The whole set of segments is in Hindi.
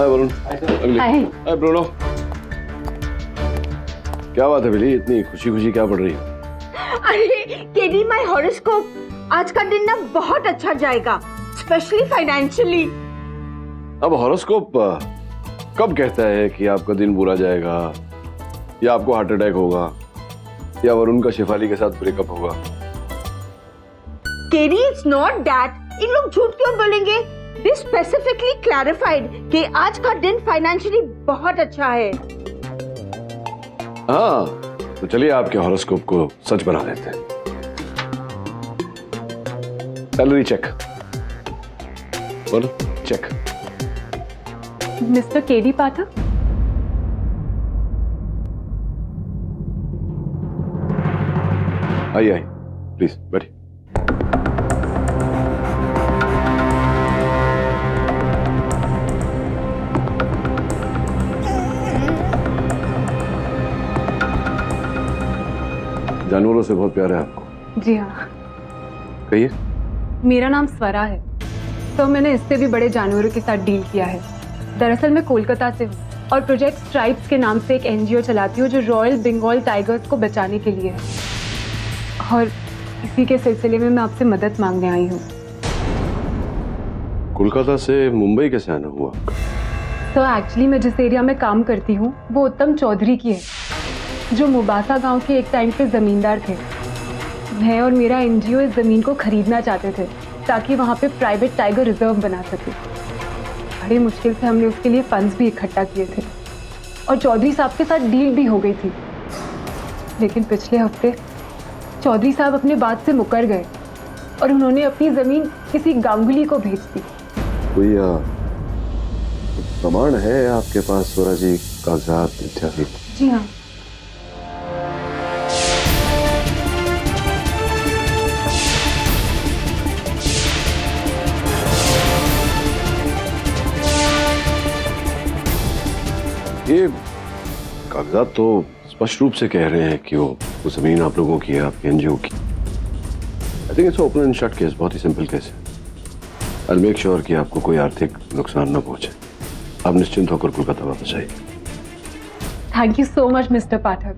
हाय वरुण। हाय ब्रूनो। क्या बात है बिली, इतनी खुशी खुशी क्या पड़ रही है? अरे केडी, माय हॉरोस्कोप, आज का दिन ना बहुत अच्छा जाएगा, स्पेशली फाइनेंशियली। अब हॉरोस्कोप कब कहता है कि आपका दिन बुरा जाएगा, या आपको हार्ट अटैक होगा, या वरुण का शेफाली के साथ ब्रेकअप होगा? KD, it's not that. इन लोग झूठ क्यों बोलेंगे? दे स्पेसिफिकली क्लैरिफाइड कि आज का दिन फाइनेंशियली बहुत अच्छा है। हाँ, तो चलिए आपके हॉरोस्कोप को सच बना देते हैं। Salary check. बोलो चेक। मिस्टर केडी पाठक, आइए आइए प्लीज बैठिए। जानवरों से बहुत प्यार है आपको? जी हाँ। कहिए। मेरा नाम स्वरा है, तो मैंने इससे भी बड़े जानवरों के साथ डील किया है। दरअसल मैं कोलकाता से हूँ और प्रोजेक्ट स्ट्राइप्स के नाम से एक एनजीओ चलाती हूँ जो रॉयल बंगाल टाइगर्स को बचाने के लिए है, और इसी के सिलसिले में मैं आपसे मदद मांगने आई हूँ। कोलकाता से मुंबई कैसे आना हुआ आपका? तो एक्चुअली मैं जिस एरिया में काम करती हूँ वो उत्तम चौधरी की है, जो मुबासा गांव के एक टाइम पे जमींदार थे। मैं और मेरा एनजीओ इस जमीन को खरीदना चाहते थे ताकि वहाँ पे प्राइवेट टाइगर रिजर्व बना सके। बड़ी मुश्किल से हमने उसके लिए फंड्स भी इकट्ठा किए थे और चौधरी साहब के साथ डील भी हो गई थी, लेकिन पिछले हफ्ते चौधरी साहब अपने बात से मुकर गए और उन्होंने अपनी जमीन किसी गांगुली को भेज दी। कोई प्रमाण है आपके पास स्वरा जी, कागजात इत्यादि? जी हाँ। ये कागजात तो स्पष्ट रूप से कह रहे हैं कि वो जमीन आप लोगों की है, आपके एनजीओ की। I think it's open and shut case, बहुत ही सिंपल केस है। आई विल मेक श्योर कि आपको कोई आर्थिक नुकसान न पहुंचे। आप निश्चिंत होकर कोलकाता वापस आइए। Thank you so much mister Pathak.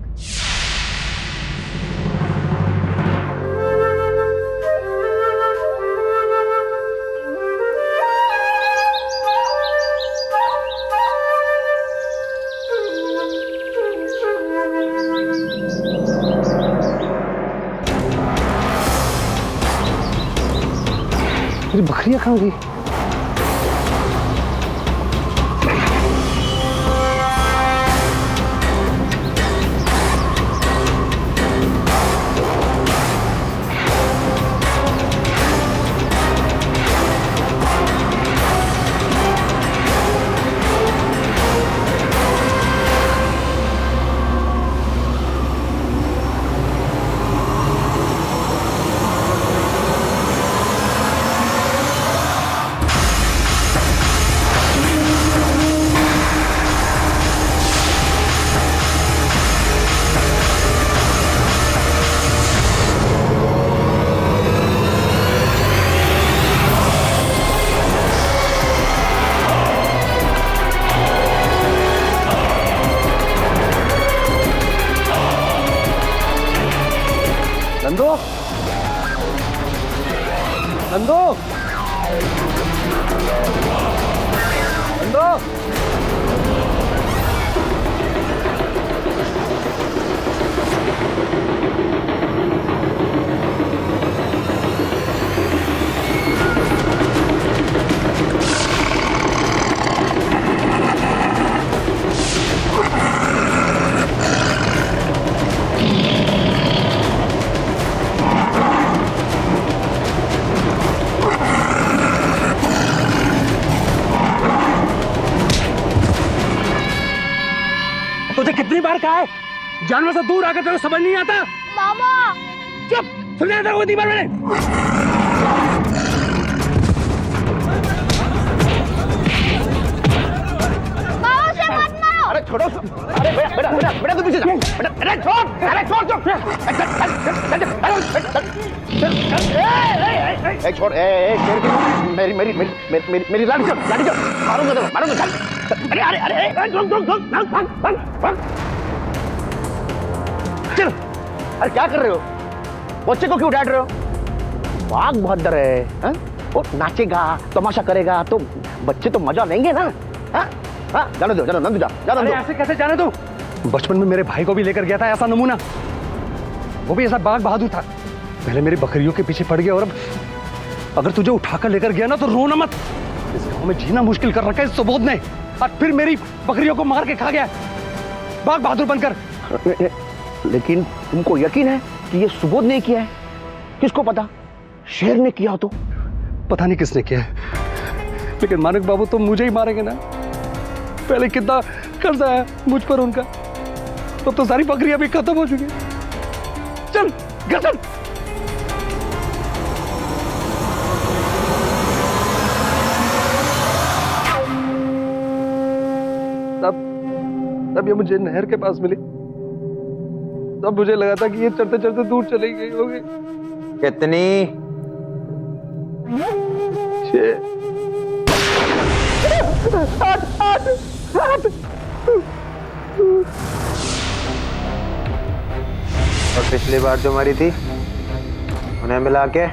मेरी बकरियां कहाँ गई? नंदो, नंदो, नंदो। तुझे कितनी बार कहा है जानवर से दूर आकर तेरे समझ नहीं आता? मामा चुप, सुनने आता कितनी बार मैंने? मामा से मत मारो। अरे छोड़ो, अरे बेटा बेटा बेटा तू पीछे जा, बेटा अरे छोड़, अरे छोड़ छोड़, ए छोड़ ए शेर की मेरी मेरी मेरी मेरी मेरी मेरी लाठी छोड़ मारूंगा तो मारूंगा चल अरे अरे अरे रुक भाग चल अरे क्या कर रहे हो बच्चे को क्यों डांट रहे हो बाघ बहुत डर है वो नाचेगा तमाशा करेगा तो बच्चे तो मजा लेंगे ना हाँ जाने दो जानो नंदू जाने दो ऐसे कैसे जाने दो बचपन में मेरे भाई को भी लेकर गया था ऐसा नमूना वो भी ऐसा बाघ बहादुर था पहले मेरी बकरियों के पीछे पड़ गया और अब अगर तुझे उठाकर लेकर गया ना तो रोना मत इस गांव में जीना मुश्किल कर रखा है इस सुबोध ने और फिर मेरी बकरियों को मार के खा गया बाघ बहादुर बनकर लेकिन तुमको यकीन है कि ये सुबोध ने किया है किसको पता शेर ने किया तो पता नहीं किसने किया है लेकिन मानक बाबू तो मुझे ही मारेंगे ना पहले कितना कर्जा है मुझ पर उनका तो सारी बकरियां भी खत्म हो चुकी चल घर चल तब ये मुझे नहर के पास मिली तब मुझे लगा था कि ये चढ़ते चढ़ते दूर चली गई होगी कितनी 8 और पिछली बार जो मरी थी उन्हें मिला के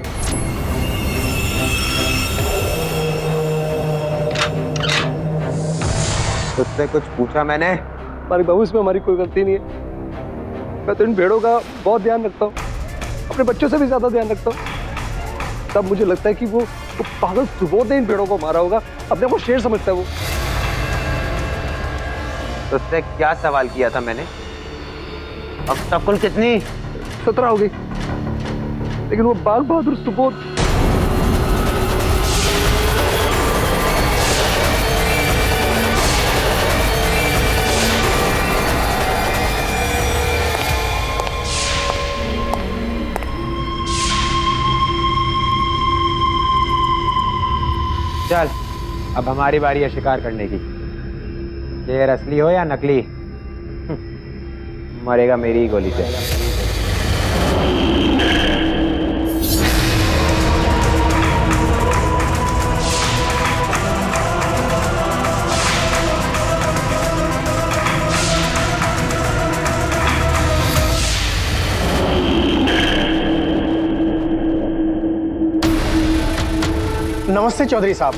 तुझसे कुछ पूछा मैंने हमारे बाबू इसमें हमारी कोई गलती नहीं है मैं तो इन भेड़ों का बहुत ध्यान रखता हूँ अपने बच्चों से भी ज्यादा ध्यान रखता हूँ तब मुझे लगता है कि वो पागल सुबोध ने इन भेड़ों को मारा होगा अपने को शेर समझता है वो तुझसे क्या सवाल किया था मैंने अब तक कुल कितनी 17 हो गई लेकिन वो बाघ बहादुर सुबोध चल अब हमारी बारी है शिकार करने की शेर असली हो या नकली मरेगा मेरी ही गोली से नमस्ते चौधरी साहब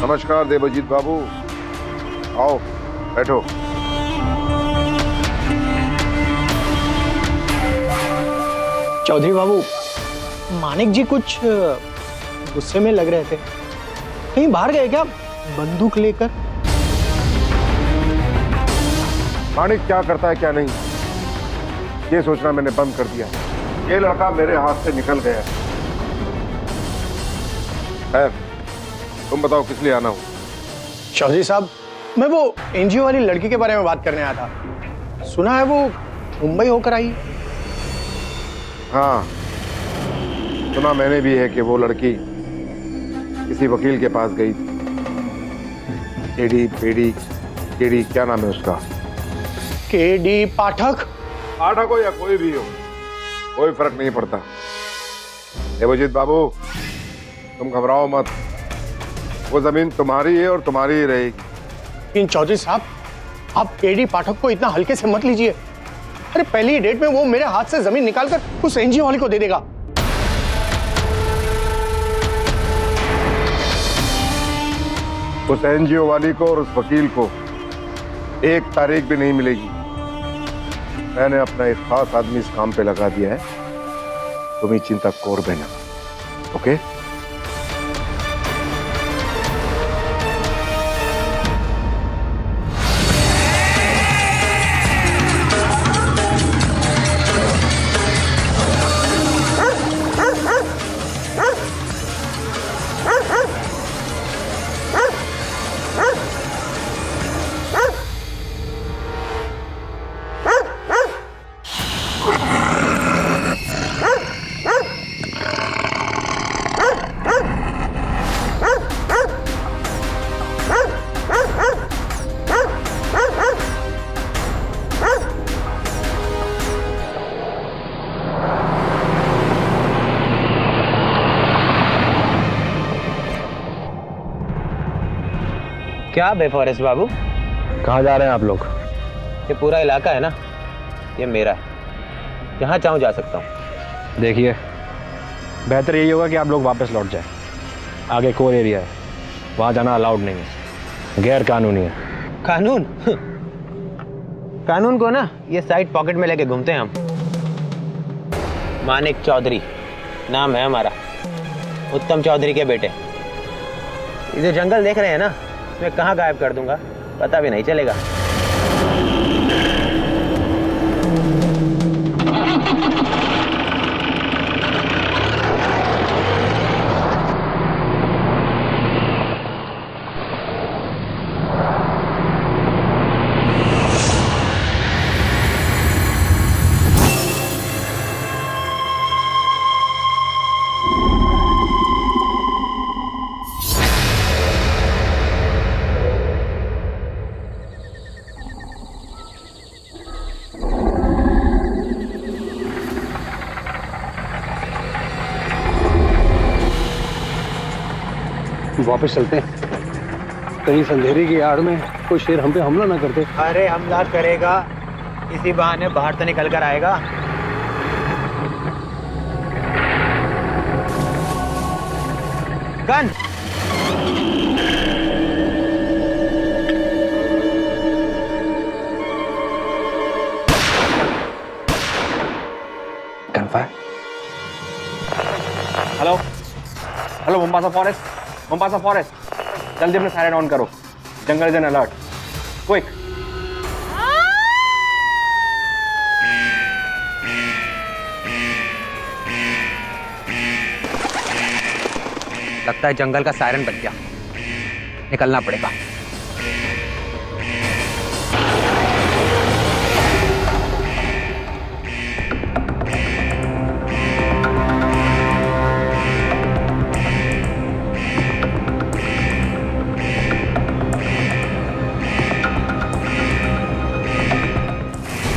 नमस्कार देवजीत बाबू आओ बैठो चौधरी बाबू मानिक जी कुछ गुस्से में लग रहे थे कहीं बाहर गए क्या बंदूक लेकर मानिक क्या करता है क्या नहीं ये सोचना मैंने बंद कर दिया ये लड़का मेरे हाथ से निकल गया है तुम बताओ किस लिए आना हो चौधरी साहब मैं वो एनजीओ वाली लड़की के बारे में बात करने आया था सुना है वो मुंबई होकर आई हाँ सुना मैंने भी है कि वो लड़की किसी वकील के पास गई केडी क्या नाम है उसका केडी पाठक पाठक हो या कोई भी हो कोई फर्क नहीं पड़ता देवजीत बाबू तुम घबराओ मत वो जमीन तुम्हारी है और तुम्हारी ही रहेगी लेकिन चौधरी साहब आप केडी पाठक को इतना हल्के से मत लीजिए अरे पहली डेट में वो मेरे हाथ से जमीन निकालकर उस एनजीओ वाले को दे देगा उस एनजीओ वाली को और उस वकील को 1 तारीख भी नहीं मिलेगी मैंने अपना एक खास आदमी इस काम पे लगा दिया है तुम ही चिंता कोर बना ओके क्या बे फॉरेस्ट बाबू, कहाँ जा रहे हैं आप लोग? ये पूरा इलाका है ना, ये मेरा है, जहाँ चाहूँ जा सकता हूँ। देखिए, बेहतर यही होगा कि आप लोग वापस लौट जाएं। आगे कोर एरिया है, वहाँ जाना अलाउड नहीं है, गैर कानूनी है। कानून कानून को ना ये साइड पॉकेट में लेके घूमते हैं हम। मानिक चौधरी नाम है हमारा, उत्तम चौधरी के बेटे। ये जो जंगल देख रहे हैं ना, इसमें कहाँ गायब कर दूंगा पता भी नहीं चलेगा। वापस चलते हैं, कहीं संधेरी की आड़ में कोई शेर हम पे हमला ना करते। अरे हमला करेगा, इसी बहाने बाहर तो निकल कर आएगा। Gun confirm. Hello hello, Mombasa forest, Mombasa forest, जल्दी अपने सायरन ऑन करो। Jungle is an alert, quick. लगता है जंगल का सायरन बन गया, निकलना पड़ेगा।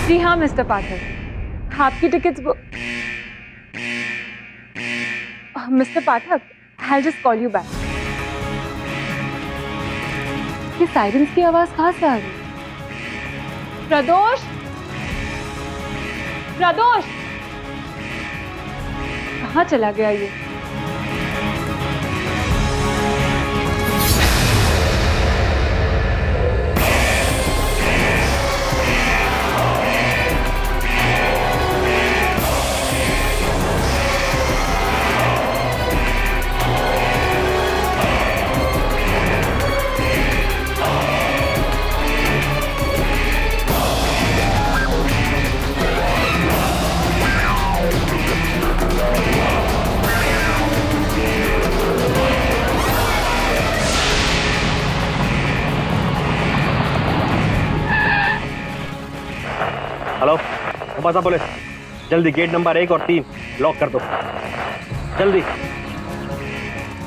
जी हाँ मिस्टर पाठक, आपकी tickets mister Pathak, I'll just call you back. ये साइरेंस की आवाज कहाँ से आ रही? प्रदोष, प्रदोष, कहाँ चला गया ये? हेलो मोम्बासा पुलिस, जल्दी गेट नंबर 1 और 3 लॉक कर दो, जल्दी।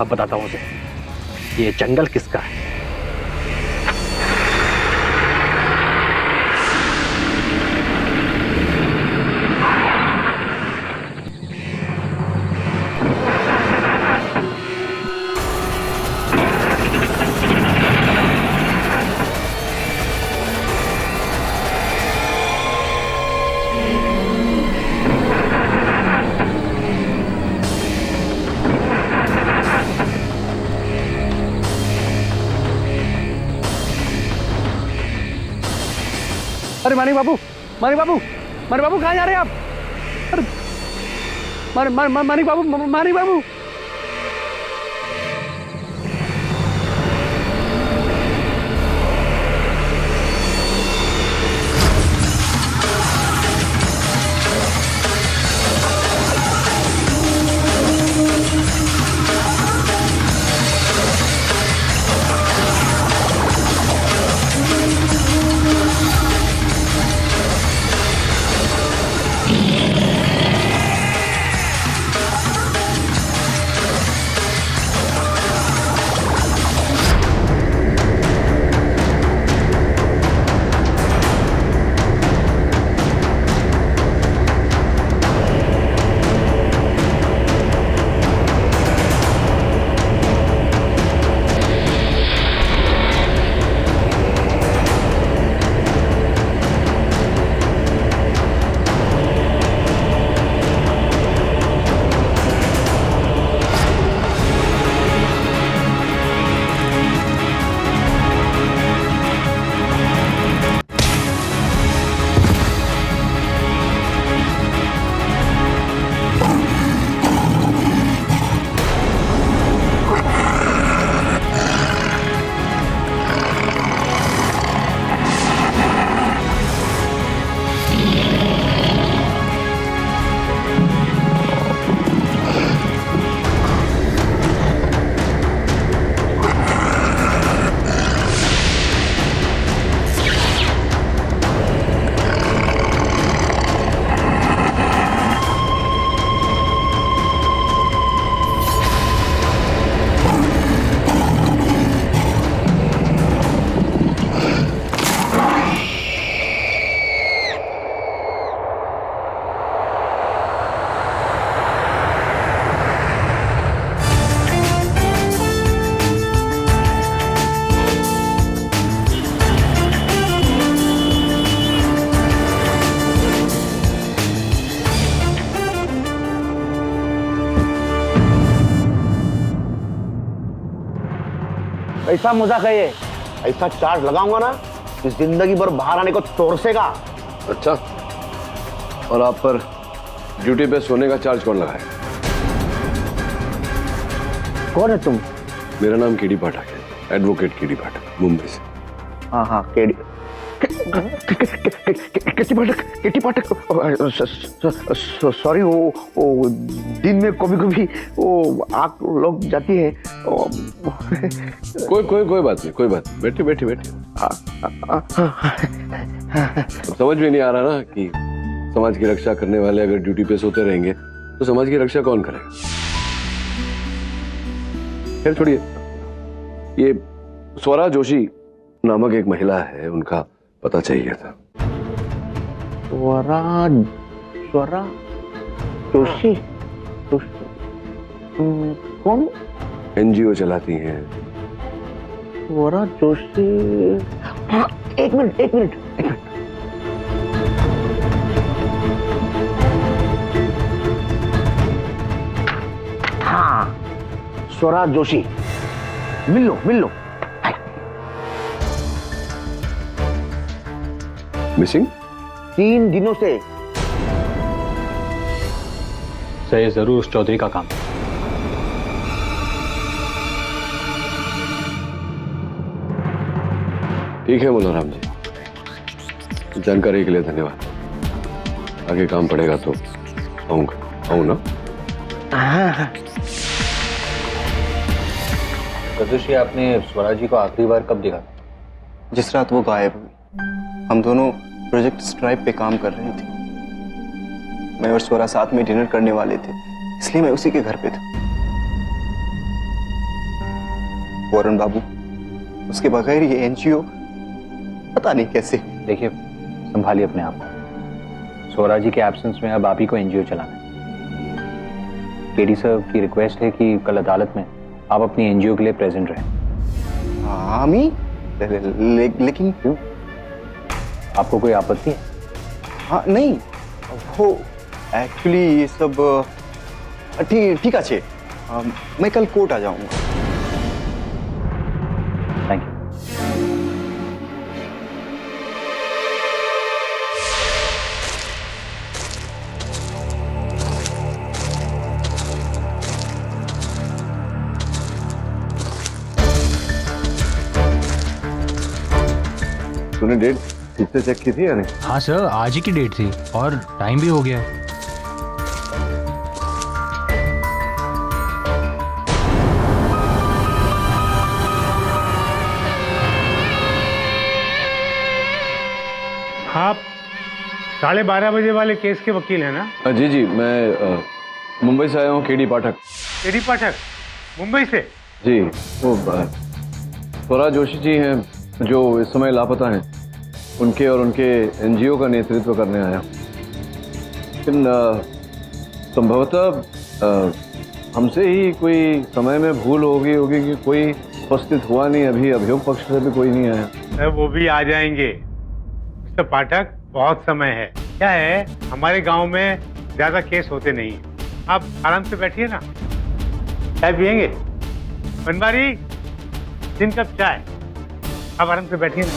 अब बताता हूँ उसे ये जंगल किसका है। अरे मानिक बाबू, मानिक बाबू, मानिक बाबू, कहाँ जा रहे हैं आप? अरे मानिक बाबू, मानिक बाबू। ऐसा मजाक है ये, ऐसा चार्ज लगाऊंगा ना कि जिंदगी भर बाहर आने को तोड़सेगा। अच्छा, और आप पर ड्यूटी पे सोने का चार्ज कौन लगाया? कौन है तुम? मेरा नाम केडी पाठक है, एडवोकेट केडी पाठक, मुंबई से। हाँ हाँ, केटी पाठक। सॉरी, वो दिन में कभी कभी वो आँख लग जाती है। कोई बात नहीं, कोई बात नहीं। बैठिए। समझ में नहीं आ रहा ना कि समाज की रक्षा करने वाले अगर ड्यूटी पे सोते रहेंगे तो समाज की रक्षा कौन करेगा? खैर छोड़िए, ये स्वरा जोशी नामक एक महिला है, उनका पता चाहिए था। स्वरा जोशी कौन? एनजीओ चलाती हैं। स्वरा जोशी, हाँ, एक मिनट। हाँ, स्वरा जोशी, मिल लो। मिसिंग 3 दिनों से। सर ये जरूर उस चौधरी का काम है। ठीक है मुल्ला राम जी, जानकारी के लिए धन्यवाद। आगे काम पड़ेगा तो आऊँ ना? हाँ। सदस्य, आपने स्वरा जी को आखिरी बार कब देखा? जिस रात वो गायब हुई। हम दोनों प्रोजेक्ट स्ट्राइप पे काम कर रहे थे। मैं और स्वरा साथ में डिनर करने वाले थे, इसलिए मैं उसी के घर पे था। वरुण बाबू, उसके बगैर ये एनजीओ पता नहीं कैसे। देखिए, संभालिए अपने आप को। स्वरा जी के एब्सेंस में अब आप ही को एनजीओ चलाना है। केडी सर की रिक्वेस्ट है कि कल अदालत में आप अपनी एनजीओ के लिए प्रेजेंट रहें। हामी? लेकिन क्यों? आपको कोई आपत्ति है? हाँ नहीं, वो एक्चुअली ये सब ठीक है। मैं कल कोर्ट आ जाऊंगा। Thank you. तूने डेट ठीक से चेक की थी या नहीं? हाँ सर, आज ही की डेट थी और टाइम भी हो गया। आप 12:30 बजे वाले केस के वकील हैं ना? जी, मैं मुंबई से आया हूँ, केडी पाठक। केडी पाठक, मुंबई से? जी, वो स्वरा जोशी जी हैं जो इस समय लापता हैं। उनके और उनके एनजीओ का नेतृत्व करने आया। लेकिन संभवतः हमसे ही कोई समय में भूल होगी कि कोई उपस्थित हुआ नहीं। अभी अभियोग पक्ष से भी कोई नहीं आया। वो भी आ जाएंगे मिस्टर पाठक, बहुत समय है। क्या है, हमारे गांव में ज्यादा केस होते नहीं। आप आराम से बैठिए ना, चाय पियेंगे? बनवारी, 3 कप चाय। आप आराम से बैठिए ना।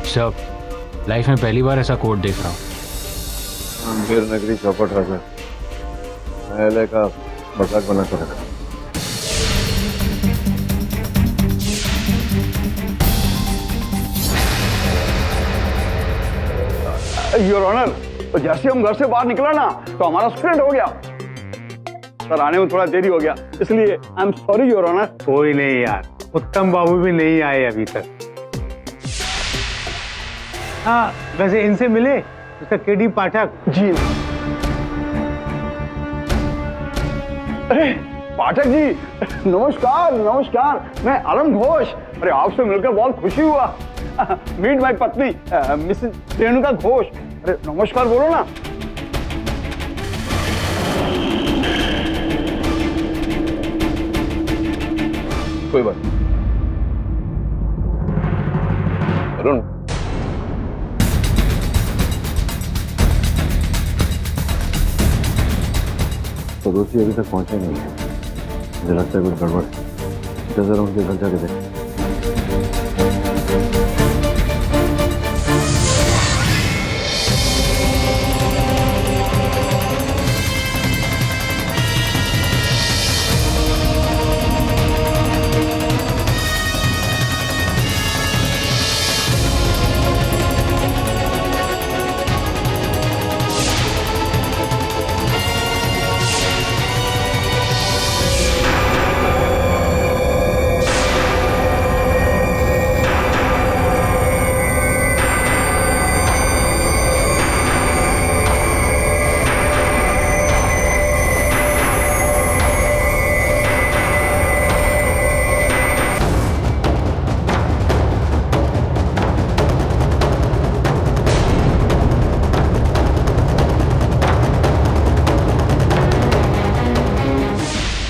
सब लाइफ में पहली बार ऐसा कोर्ट देख रहा हूँ। फिर नगरी चौपट रखा, न्यायालय का मजाक बना कर रखा। योर ऑनर, जैसे हम घर से बाहर निकला ना तो हमारा एक्सीडेंट हो गया। सर आने में थोड़ा देरी हो गया, इसलिए I am sorry your honour. कोई नहीं यार, उत्तम बाबू भी नहीं आए अभी तक। हाँ, वैसे इनसे मिले मिस्टर केडी पाठक? जी। अरे पाठक जी, नमस्कार। मैं आलम घोष। अरे आपसे मिलकर बहुत खुशी हुआ। मीट माई पत्नी मिसेस रेणुका घोष। अरे नमस्कार बोलो ना। कोई बात अरुण, तो दोषी अभी तक पहुंचे नहीं है। मुझे लगता है कुछ गड़बड़ है। जरा उनके घर जाके देख।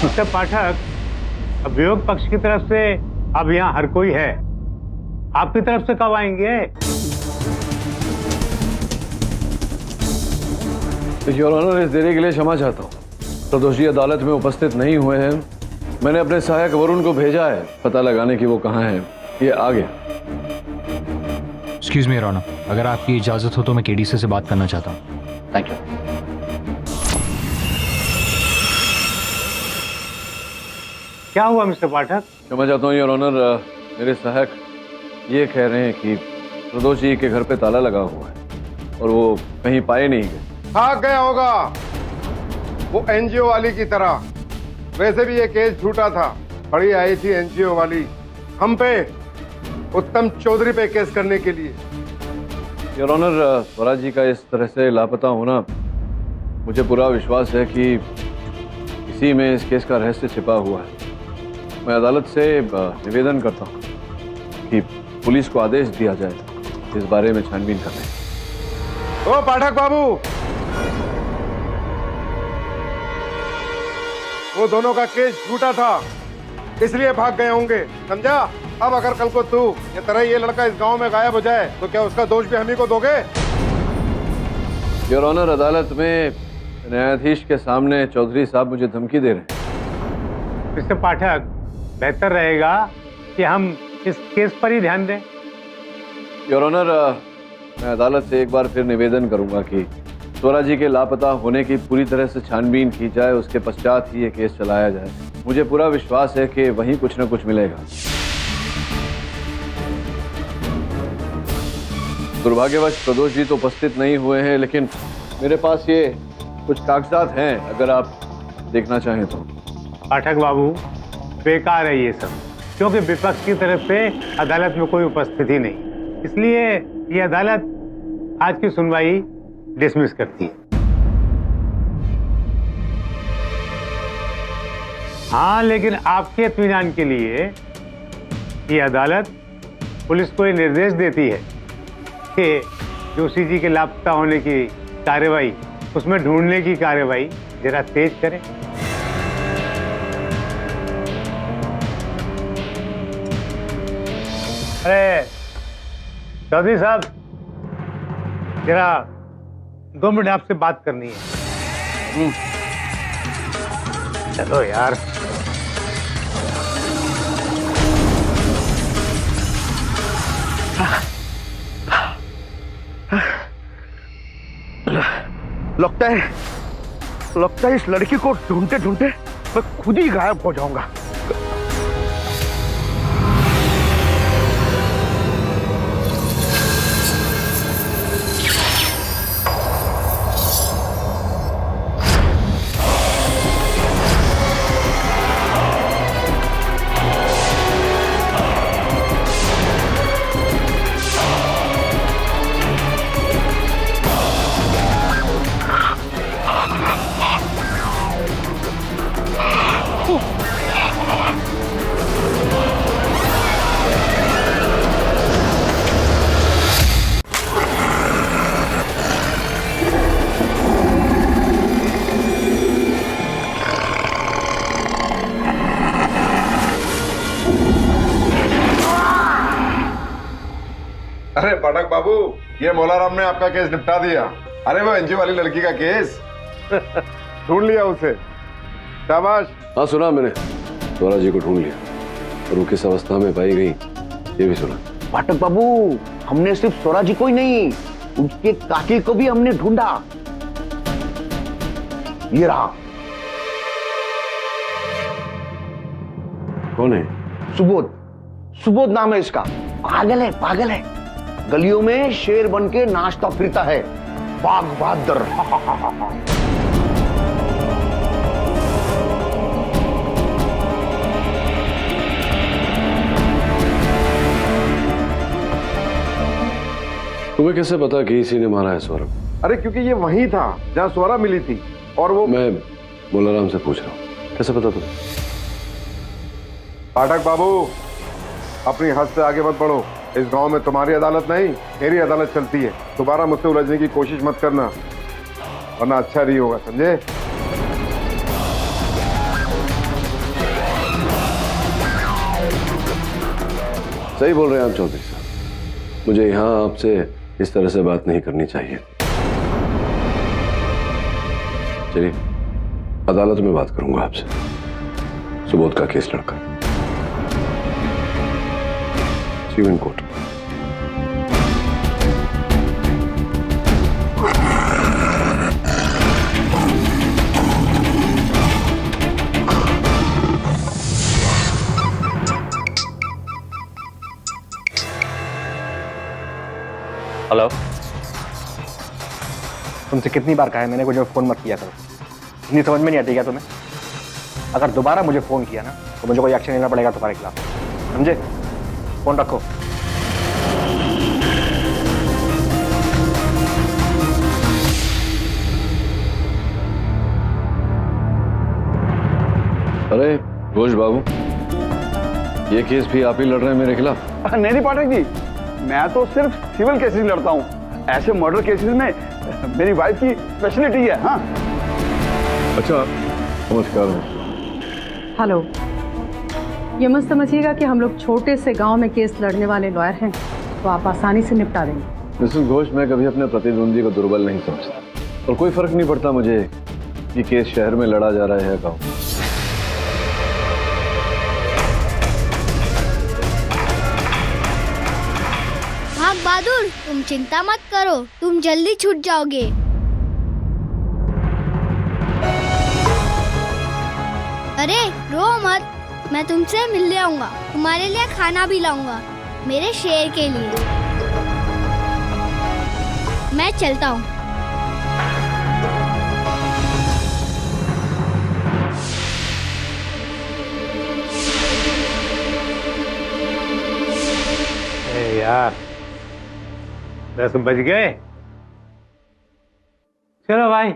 मिस्टर पाठक, अभियोग पक्ष की तरफ से अब यहाँ हर कोई है, आपकी तरफ से कब आएंगे? योर ऑनर, इस देरी के लिए क्षमा चाहता हूँ। प्रदोष जी अदालत में उपस्थित नहीं हुए हैं। मैंने अपने सहायक वरुण को भेजा है पता लगाने की वो कहाँ है। ये आ गया। एक्सक्यूज मी योर ऑनर, अगर आपकी इजाजत हो तो मैं केडीसी से बात करना चाहता हूँ। Thank you. क्या हुआ मिस्टर पाठक? क्षमा चाहता हूँ योर ऑनर, मेरे सहायक ये कह रहे हैं कि प्रदोष जी के घर पे ताला लगा हुआ है और वो कहीं पाए नहीं गए। भाग गया होगा वो एनजीओ वाली की तरह। वैसे भी ये केस झूठा था। बड़ी आई थी एनजीओ वाली हम पे, उत्तम चौधरी पे केस करने के लिए। योर ऑनर, स्वराज जी का इस तरह से लापता होना, मुझे पूरा विश्वास है कि इसी में इस केस का रहस्य छिपा हुआ है। मैं अदालत से निवेदन करता हूँ कि पुलिस को आदेश दिया जाए इस बारे में छानबीन करने। ओ पाठक बाबू, वो दोनों का केस झूठा था, इसलिए भाग गए होंगे, समझा? अब अगर कल को तू ये तरह ये लड़का इस गांव में गायब हो जाए तो क्या उसका दोष भी हम ही को दोगे? योर ऑनर, अदालत में न्यायाधीश के सामने चौधरी साहब मुझे धमकी दे रहे हैं। मिस्टर पाठक, बेहतर रहेगा कि हम इस केस पर ही ध्यान दें। योर ऑनर, मैं अदालत से एक बार फिर निवेदन करूंगा कि स्वराज जी के लापता होने की पूरी तरह से छानबीन की जाए, उसके पश्चात ही ये केस चलाया जाए। मुझे पूरा विश्वास है कि वहीं कुछ न कुछ मिलेगा। दुर्भाग्यवश प्रदोष जी तो उपस्थित नहीं हुए हैं, लेकिन मेरे पास ये कुछ कागजात हैं, अगर आप देखना चाहें तो। पाठक बाबू, बेकार है ये सब, क्योंकि विपक्ष की तरफ से अदालत में कोई उपस्थिति नहीं, इसलिए ये अदालत आज की सुनवाई डिसमिस करती है। हाँ, लेकिन आपके इत्मीनान के लिए ये अदालत पुलिस को ये निर्देश देती है कि जोशी जी के लापता होने की कार्रवाई, उसमें ढूंढने की कार्रवाई जरा तेज करें। अरे चौधरी साहब, जरा 2 मिनट आपसे बात करनी है। चलो यार। लगता है इस लड़की को ढूंढते ढूंढते मैं खुद ही गायब हो जाऊंगा। अरे पाठक बाबू, ये मोलाराम ने आपका केस निपटा दिया। अरे वो एनजीओ वाली लड़की का केस ढूंढ लिया उसे। शाबाश। हाँ, सुना मैंने, स्वराज जी को ढूंढ लिया। और वो किस अवस्था में पाई गई ये भी सुना। पाठक बाबू, हमने सिर्फ स्वरा जी को ही नहीं, उसके काकी को भी हमने ढूंढा। ये रहा। कौन है? सुबोध। सुबोध नाम है इसका। पागल है, पागल है। गलियों में शेर बन के नाचता फिरता है। बाघ बहादुर। तुम्हें कैसे पता कि इसी ने मारा है स्वरा? अरे क्योंकि ये वही था जहां स्वरा मिली थी और वो। मैं मुलाराम से पूछ रहा हूँ, कैसे पता तुम्हें? पाठक बाबू, अपनी हद से आगे मत बढ़ो। इस गांव में तुम्हारी अदालत नहीं, मेरी अदालत चलती है। दोबारा मुझसे उलझने की कोशिश मत करना, वरना अच्छा नहीं होगा, समझे? सही बोल रहे हैं आप चौधरी साहब, मुझे यहाँ आपसे इस तरह से बात नहीं करनी चाहिए। चलिए, अदालत में बात करूंगा आपसे। सुबोध का केस लड़का। See you in court. Hello, तुमसे कितनी बार कहा है मैंने, मुझे फोन मत किया करो। हिंदी समझ में नहीं आती क्या तुम्हें? अगर दोबारा मुझे फोन किया ना तो मुझे कोई एक्शन लेना पड़ेगा तुम्हारे खिलाफ, समझे? फोन रखो। अरे घोष बाबू, ये केस भी आप ही लड़ रहे हैं मेरे खिलाफ? नहीं पाठक जी, मैं तो सिर्फ सिविल केसेस लड़ता हूँ। ऐसे मर्डर केसेस में मेरी वाइफ की स्पेशलिटी है। हाँ, अच्छा, नमस्कार। हेलो, ये मत समझिएगा कि हम लोग छोटे से गांव में केस लड़ने वाले लॉयर हैं तो आप आसानी से निपटा देंगे। मिसेस घोष, मैं कभी अपने प्रतिद्वंदी को दुर्बल नहीं समझता और कोई फर्क नहीं पड़ता मुझे कि केस शहर में लड़ा जा रहा है या गाँव। भाग बहादुर, तुम चिंता मत करो, तुम जल्दी छूट जाओगे। अरे रो मत, मैं तुमसे मिलने आऊंगा, तुम्हारे लिए खाना भी लाऊंगा, मेरे शेर के लिए। मैं चलता हूँ। यार 10 बज गए। चलो भाई,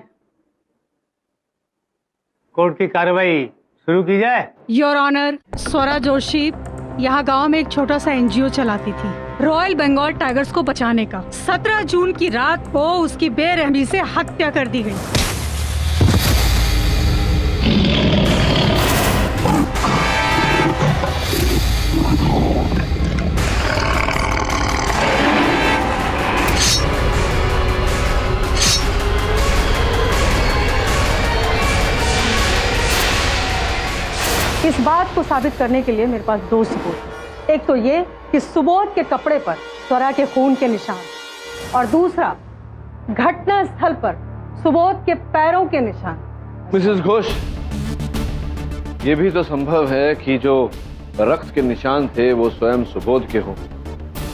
कोर्ट की कार्रवाई शुरू की जाए। योर ऑनर, स्वरा जोशी यहाँ गांव में एक छोटा सा एनजीओ चलाती थी, रॉयल बंगाल टाइगर्स को बचाने का। 17 जून की रात को उसकी बेरहमी से हत्या कर दी गई। इस बात को साबित करने के लिए मेरे पास 2 सबूत हैं। एक तो ये कि सुबोध के कपड़े पर स्वरा के खून के निशान, और दूसरा घटना स्थल पर सुबोध के पैरों के निशान। मिसेस घोष, ये भी तो संभव है कि जो रक्त के निशान थे वो स्वयं सुबोध के हों।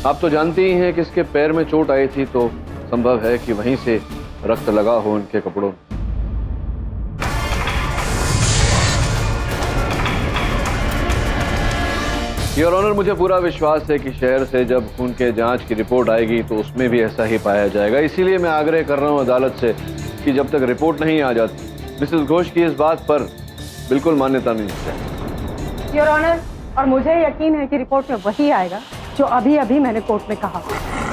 आप तो जानती ही हैं कि इसके पैर में चोट आई थी, तो संभव है कि वहीं से रक्त लगा हो उनके कपड़ों में। योर ऑनर, मुझे पूरा विश्वास है कि शहर से जब खून के जांच की रिपोर्ट आएगी तो उसमें भी ऐसा ही पाया जाएगा। इसीलिए मैं आग्रह कर रहा हूं अदालत से कि जब तक रिपोर्ट नहीं आ जाती, मिसेस घोष की इस बात पर बिल्कुल मान्यता नहीं चाहिए। योर ऑनर, और मुझे यकीन है कि रिपोर्ट में वही आएगा जो अभी अभी मैंने कोर्ट में कहा।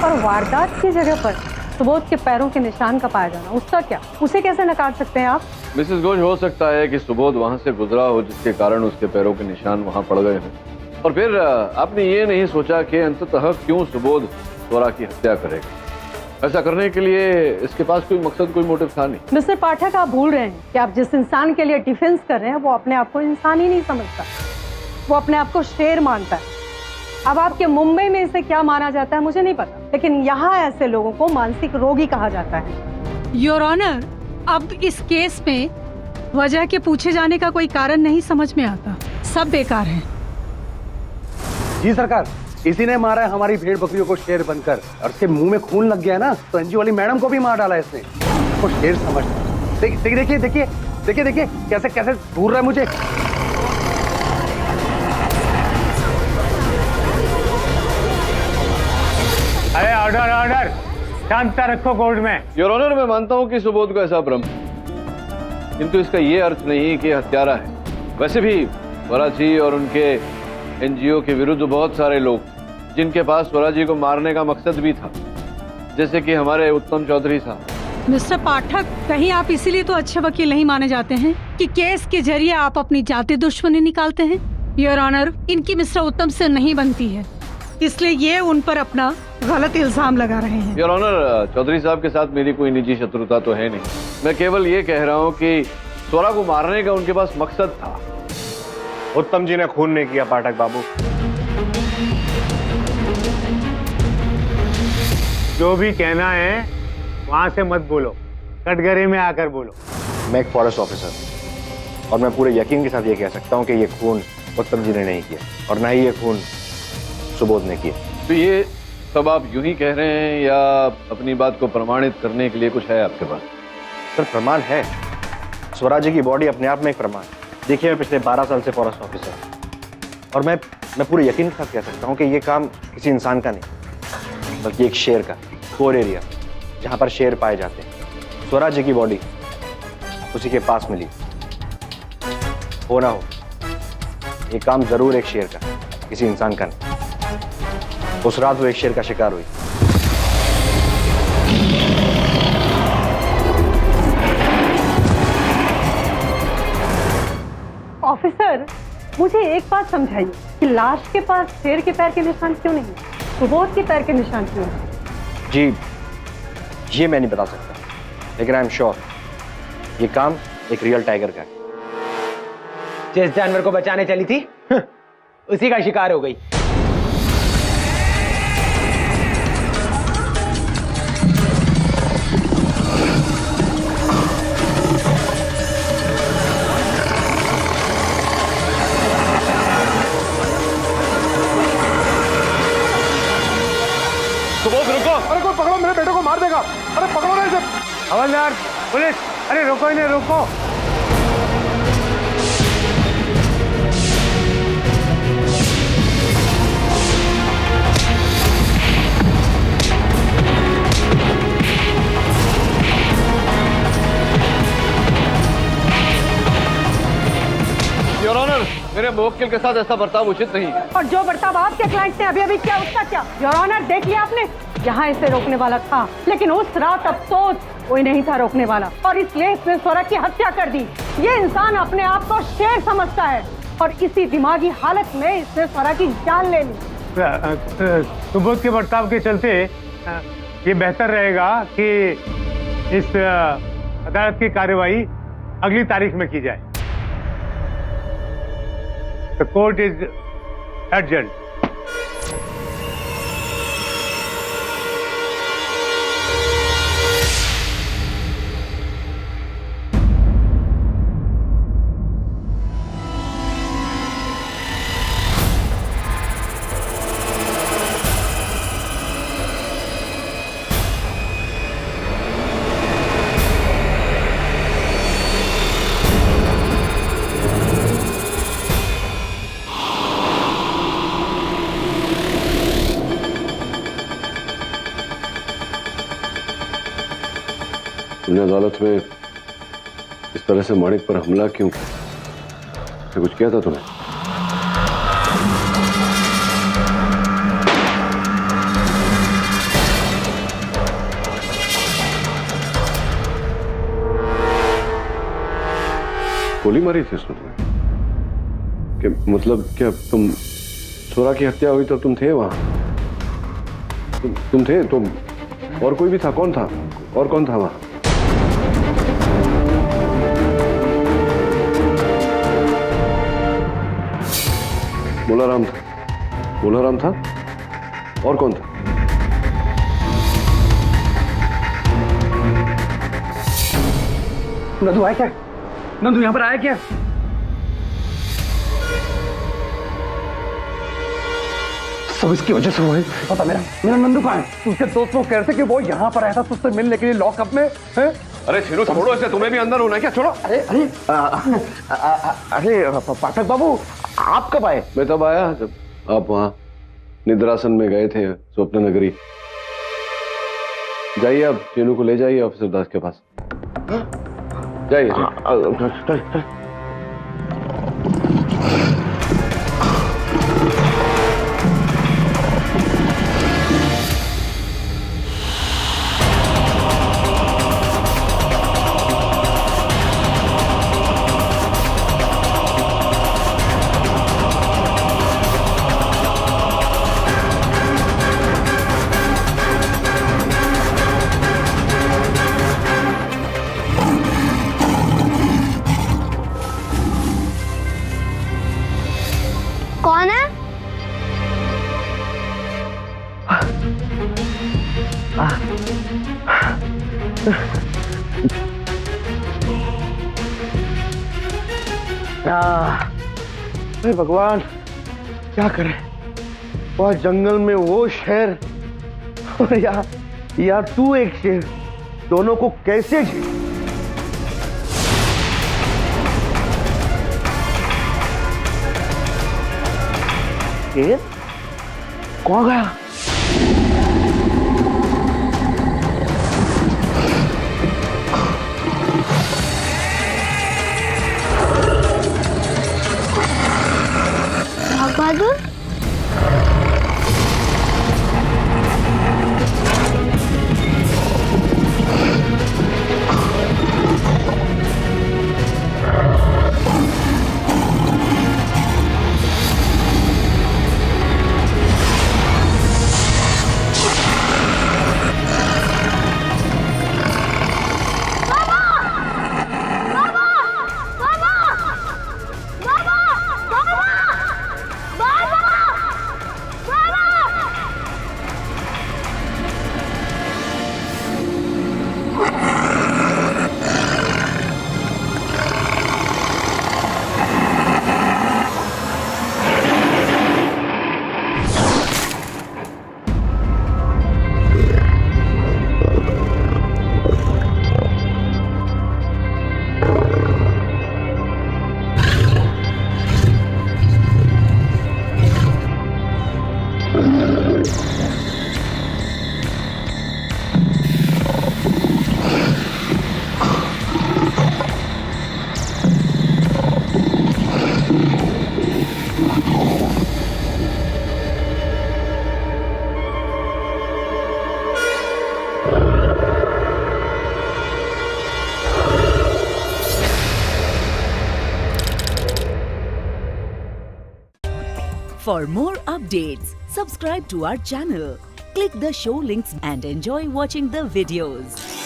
और वारदात की जगह पर सुबोध के पैरों के निशान का पाया जाना, उसका क्या? उसे कैसे नकार सकते हैं आप? मिसेस घोष, हो सकता है कि सुबोध वहां से गुजरा हो जिसके कारण उसके पैरों के निशान वहां पड़ गए हों, और फिर आपने ये नहीं सोचा कि अंततः क्यों सुबोध स्वरा की हत्या करेगा। ऐसा करने के लिए इसके पास कोई मकसद, कोई मोटिव था नहीं। मिस्टर पाठक, आप भूल रहे हैं कि आप जिस इंसान के लिए डिफेंस कर रहे हैं वो अपने आप को इंसान ही नहीं समझता। वो अपने आप को शेर मानता है। अब आपके मुंबई में इसे क्या माना जाता है मुझे नहीं पता, लेकिन यहाँ ऐसे लोगों को मानसिक रोगी कहा जाता है। योर ऑनर, अब इस केस में वजह के पूछे जाने का कोई कारण नहीं समझ में आता, सब बेकार है। जी सरकार, इसी ने मारा है हमारी भेड़ बकरियों को शेर बनकर, और उसके मुंह में खून लग गया ना, तो एनजीओ वाली मैडम को भी मार डाला इसने। वो शेर समझता है। देखिए देखिए देखिए देखिए देखिए कैसे कैसे दूर रहा है मुझे। अरे ऑर्डर ऑर्डर, शांतता रखो कोर्ट में। योर ऑनर, मैं मानता हूं कि सुबोध को ऐसा भ्रम, किंतु इसका ये अर्थ नहीं कि हत्यारा है। वैसे भी स्वराज जी और उनके एनजीओ के विरुद्ध बहुत सारे लोग जिनके पास स्वराज जी को मारने का मकसद भी था, जैसे कि हमारे उत्तम चौधरी साहब। मिस्टर पाठक, कहीं आप इसीलिए तो अच्छे वकील नहीं माने जाते हैं कि केस के जरिए आप अपनी जाति दुश्मनी निकालते हैं। योर ऑनर, इनकी मिस्टर उत्तम से नहीं बनती है, इसलिए ये उन पर अपना गलत इल्जाम लगा रहे हैं। योर ऑनर, चौधरी साहब के साथ मेरी कोई निजी शत्रुता तो है नहीं। मैं केवल ये कह रहा हूँ कि स्वरा को मारने का उनके पास मकसद था। उत्तम जी ने खून नहीं किया पाठक बाबू। जो भी कहना है वहां से मत बोलो, कटघरे में आकर बोलो। मैं एक फॉरेस्ट ऑफिसर और मैं पूरे यकीन के साथ ये कह सकता हूँ कि ये खून उत्तम जी ने नहीं किया और ना ही ये खून सुबोध ने किया। तो ये सब आप यूं ही कह रहे हैं या अपनी बात को प्रमाणित करने के लिए कुछ है आपके पास? सर प्रमाण है, स्वराज जी की बॉडी अपने आप में एक प्रमाण। देखिए, मैं पिछले 12 साल से फॉरेस्ट ऑफिसर और मैं पूरे यकीन के साथ कह सकता हूँ कि ये काम किसी इंसान का नहीं, बल्कि एक शेर का, कोर एरिया जहाँ पर शेर पाए जाते हैं। स्वराज जी की बॉडी उसी के पास मिली। हो ना हो, ये काम जरूर एक शेर का, किसी इंसान का नहीं। उस रात वो एक शेर का शिकार हुई। ऑफिसर, मुझे एक बात समझाइए कि लाश के पास शेर के पैर के निशान क्यों नहीं, सुबोध के पैर के निशान क्यों नहीं? जी, ये मैं नहीं बता सकता, लेकिन आई एम श्योर ये काम एक रियल टाइगर का है। जिस जानवर को बचाने चली थी उसी का शिकार हो गई। सुबोध रुको, अरे कोई पकड़ो, मेरे बेटे को मार देगा। अरे पकड़ो ना इसे। हवलदार, पुलिस, अरे रोको इन्हें, रोको। योर ऑनर, मेरे मुवक्किल के साथ ऐसा बर्ताव उचित नहीं है। और जो बर्ताव आपके क्लाइंट ने अभी अभी किया उसका क्या? योर ऑनर, देख लिया आपने, यहाँ इसे रोकने वाला था, लेकिन उस रात अफसोस कोई नहीं था रोकने वाला, और इसलिए इसने स्वरा की हत्या कर दी। ये इंसान अपने आप को शेर समझता है और इसी दिमागी हालत में इसने स्वरा की जान ले ली। सुबोध के बर्ताव के चलते ये बेहतर रहेगा कि इस अदालत की कार्यवाही अगली तारीख में की जाए। The court is adjourned. तुमने अदालत में इस तरह से माणिक पर हमला क्यों किया? कुछ किया था तुम्हें? गोली मारी थी उसने तुम्हें? कि मतलब क्या तुम स्वरा की हत्या हुई तो तुम थे वहां? तुम थे? तुम और कोई भी था? कौन था? और कौन था वहां? बोलाराम था और कौन था? नंदू आया क्या? नंदू यहाँ पर आया क्या? सब इसकी वजह से हुआ है। पता मेरा नंदू कहाँ है? उसके दोस्त लोग कह रहे थे कि वो यहाँ पर आया था तुझसे मिलने के लिए लॉकअप में है? अरे सीनू छोड़ो इसे, तुम्हें भी अंदर होना है क्या? छोड़ो। अरे पाठक बाबू, आप कब आए? मैं तब आया जब आप वहाँ निद्रासन में गए थे, स्वप्न नगरी। जाइए आप चीनू को ले जाइए ऑफिसर दास के पास। जाइए। कौन है? अरे भगवान, क्या करें? वह जंगल में वो शेर और यार तू एक शेर, दोनों को कैसे झेल? शेर कौन गया? बहादुर, For more updates, subscribe to our channel, click the show links and enjoy watching the videos.